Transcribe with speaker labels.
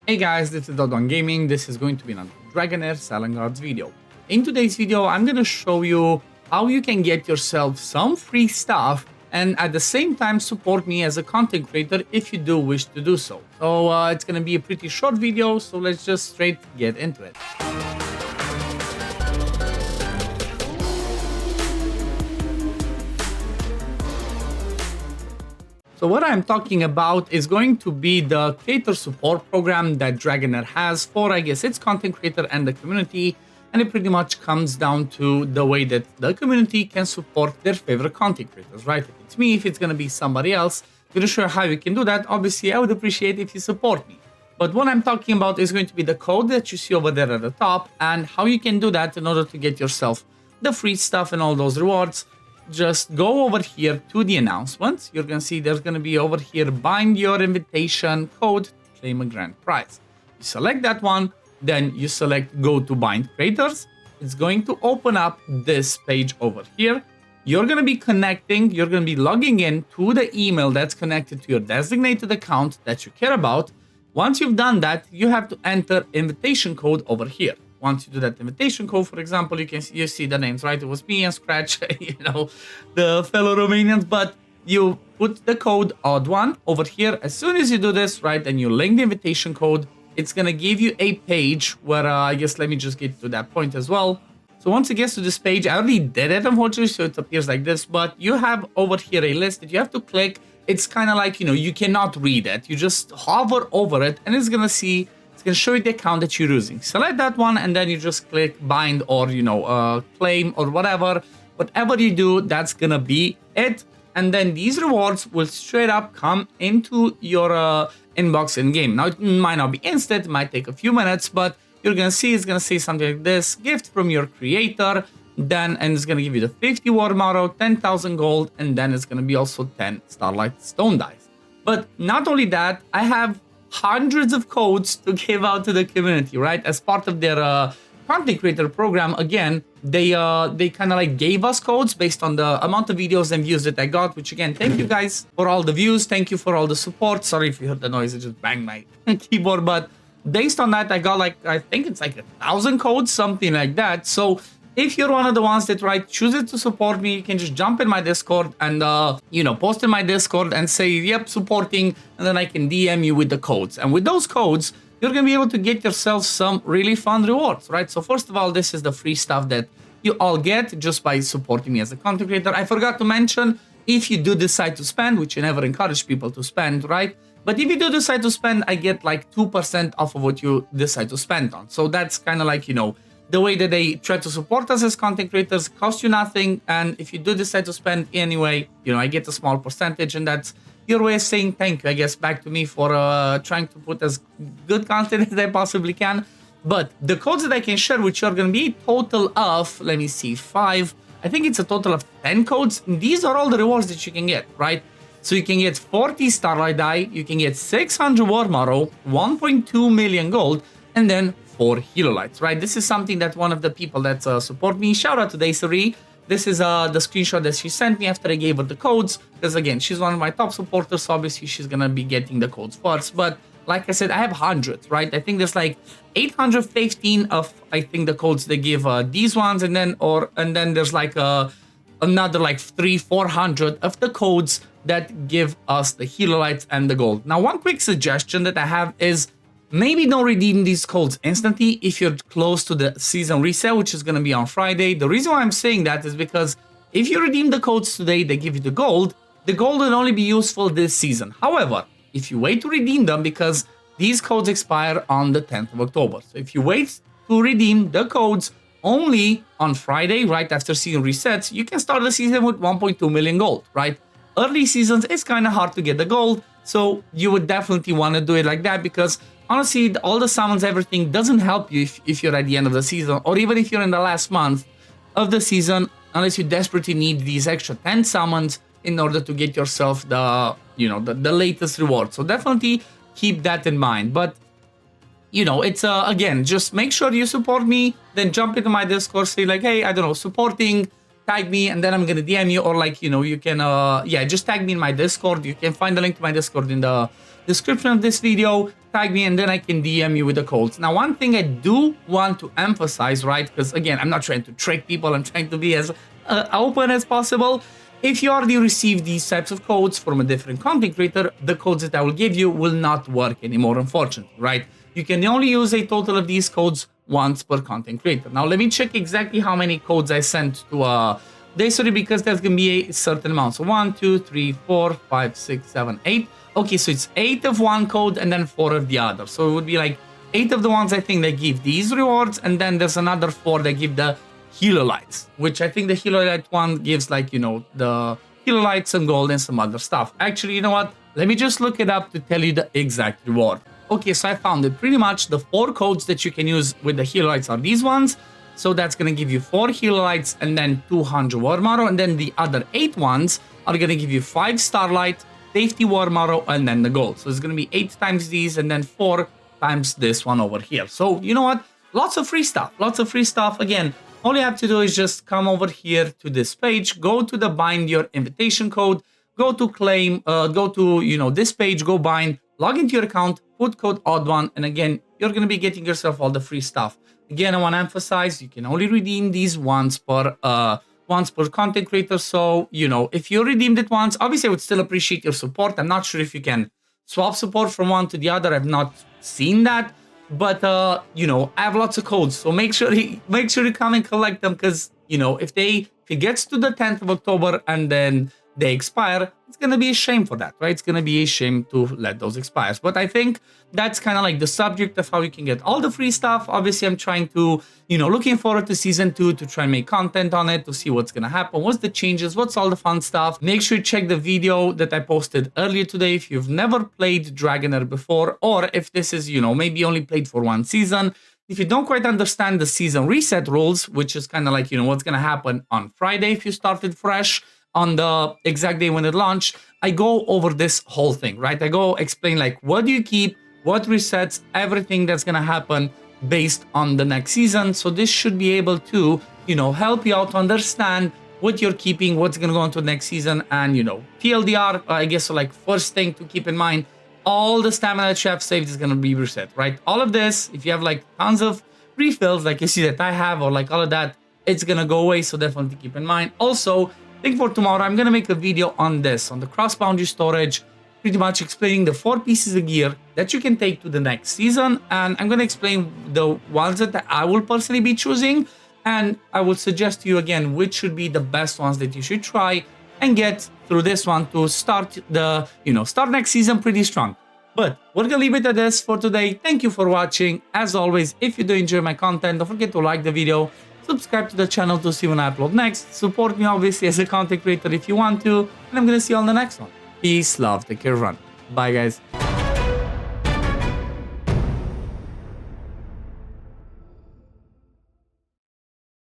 Speaker 1: Hey guys, this is OddOneGaming. This is going to be another Dragonheir selling cards video. In today's video, I'm going to show you how you can get yourself some free stuff and at the same time support me as a content creator if you do wish to do so. So it's going to be a pretty short video, so let's just straight get into it. So what I'm talking about is going to be the creator support program that Dragonheir has for, I guess, its content creator and the community. And it pretty much comes down to the way that the community can support their favorite content creators, right? If it's me, if it's going to be somebody else, I'm going to show you how you can do that. Obviously, I would appreciate if you support me. But what I'm talking about is going to be the code that you see over there at the top and how you can do that in order to get yourself the free stuff and all those rewards. Just go over here to the announcements. You're going to see there's going to be over here, bind your invitation code to claim a grand prize. You select that one, then you select go to bind creators. It's going to open up this page over here. You're going to be connecting, you're going to be logging in to the email that's connected to your designated account that you care about. Once you've done that, you have to enter invitation code over here. Once you do that invitation code, for example, you see the names, right? It was me and Scratch, the fellow Romanians, but you put the code OddOne over here. As soon as you do this, right, and you link the invitation code, it's going to give you a page where, I guess, let me just get to that point as well. So once it gets to this page, I already did it, unfortunately, so it appears like this, but you have over here a list that you have to click. It's kind of like, you cannot read it. You just hover over it, and it's going to show you the account that you're using. Select that one and then you just click bind or claim or whatever you do, that's gonna be it. And then these rewards will straight up come into your inbox in game. Now it might not be instant, it might take a few minutes, but you're gonna see it's gonna say something like this: gift from your creator, and it's gonna give you the 50 Wyrmarrow, 10,000 gold, and then it's gonna be also 10 Starlight Stone dice. But not only that, I have hundreds of codes to give out to the community, right? As part of their content creator program, again, they kind of like gave us codes based on the amount of videos and views that I got, which again, thank you guys for all the views. Thank you for all the support. Sorry if you heard the noise, I just banged my keyboard, but based on that, I got I think it's like 1,000 codes, something like that. So if you're one of the ones that chooses to support me, you can just jump in my Discord and post in my Discord and say, yep, supporting, and then I can DM you with the codes. And with those codes, you're gonna be able to get yourself some really fun rewards, right? So first of all, this is the free stuff that you all get just by supporting me as a content creator. I forgot to mention, if you do decide to spend, which you never encourage people to spend, right? But if you do decide to spend, I get like 2% off of what you decide to spend on. So that's kind of like, the way that they try to support us as content creators, cost you nothing, and if you do decide to spend anyway, I get a small percentage, and that's your way of saying thank you, I guess, back to me for trying to put as good content as I possibly can. But the codes that I can share with you are going to be a total of, let me see, 5. I think it's a total of 10 codes. And these are all the rewards that you can get, right? So you can get 40 Starlight die, you can get 600 Wyrmarrow, 1.2 million gold, and then 4 Hero Lights, right? This is something that one of the people that support me, shout out to Daisy. This is the screenshot that she sent me after I gave her the codes, because again, she's one of my top supporters, so obviously she's gonna be getting the codes first. But like I said, I have hundreds, right? I think there's like 815 of, I think, the codes they give these ones, and then there's like another like 300-400 of the codes that give us the Hero Lights and the gold. Now, one quick suggestion that I have is, maybe don't redeem these codes instantly if you're close to the season reset, which is going to be on Friday. The reason why I'm saying that is because if you redeem the codes today, they give you the gold will only be useful this season. However, if you wait to redeem them, because these codes expire on the 10th of October. So if you wait to redeem the codes only on Friday, right after season resets, you can start the season with 1.2 million gold, right? Early seasons, it's kind of hard to get the gold. So you would definitely want to do it like that, because honestly, all the summons, everything doesn't help you if you're at the end of the season, or even if you're in the last month of the season, unless you desperately need these extra 10 summons in order to get yourself the latest reward. So definitely keep that in mind. But it's again, just make sure you support me, then jump into my Discord, say like, hey, I don't know, supporting, tag me, and then I'm gonna DM you, or you can just tag me in my Discord. You can find the link to my Discord in the description of this video. tag me and then I can DM you with the codes. Now, one thing I do want to emphasize, right, because again, I'm not trying to trick people, I'm trying to be as open as possible. If you already received these types of codes from a different content creator, the codes that I will give you will not work anymore, unfortunately, right? You can only use a total of these codes once per content creator. Now, let me check exactly how many codes I sent to Day30 because there's going to be a certain amount. So 1, 2, 3, 4, 5, 6, 7, 8. Okay, so it's 8 of one code and then 4 of the other. So it would be like 8 of the ones I think that give these rewards, and then there's another 4 that give the Helo Lights, which I think the Helo Light one gives like, you know, the Helo Lights and gold and some other stuff. Actually, you know what? Let me just look it up to tell you the exact reward. Okay, so I found it. Pretty much the 4 codes that you can use with the Helo Lights are these ones. So that's going to give you 4 Helo Lights and then 200 Wyrmarrow. And then the other 8 ones are going to give you 5 Starlight, Safety Wyrmarrow, and then the gold. So it's going to be 8 times these and then 4 times this one over here. So you know what? Lots of free stuff. Lots of free stuff. Again, all you have to do is just come over here to this page, go to the bind your invitation code, go to claim, go to, you know, this page, go bind, log into your account, put code OddOne, and again, you're going to be getting yourself all the free stuff. Again, I want to emphasize, you can only redeem these once per content creator. So, you know, if you redeemed it once, obviously I would still appreciate your support. I'm not sure if you can swap support from one to the other. I've not seen that. But, you know, I have lots of codes, so make sure you come and collect them, because, you know, if it gets to the 10th of October and then they expire, it's going to be a shame for that, right? It's going to be a shame to let those expire. But I think that's kind of like the subject of how you can get all the free stuff. Obviously, I'm trying to, you know, looking forward to season 2 to try and make content on it, to see what's going to happen, what's the changes, what's all the fun stuff. Make sure you check the video that I posted earlier today if you've never played Dragonheir before, or if this is, you know, maybe only played for one season. If you don't quite understand the season reset rules, which is kind of like, you know, what's going to happen on Friday if you started fresh, on the exact day when it launched, I go over this whole thing, right? I go explain like what do you keep, what resets, everything that's gonna happen based on the next season. So this should be able to, you know, help you out to understand what you're keeping, what's gonna go into the next season. And, you know, TLDR, I guess, so like first thing to keep in mind, all the stamina that you have saved is gonna be reset, right? All of this, if you have like tons of refills like you see that I have, or like all of that, it's gonna go away. So definitely keep in mind. Also, I think for tomorrow, I'm going to make a video on this, on the cross-boundary storage, pretty much explaining the 4 pieces of gear that you can take to the next season. And I'm going to explain the ones that I will personally be choosing. And I will suggest to you again, which should be the best ones that you should try and get through this one to start the, you know, start next season pretty strong. But we're going to leave it at this for today. Thank you for watching. As always, if you do enjoy my content, don't forget to like the video. Subscribe to the channel to see when I upload next. Support me obviously as a content creator if you want to. And I'm going to see you on the next one. Peace, love, take care, run. Bye guys.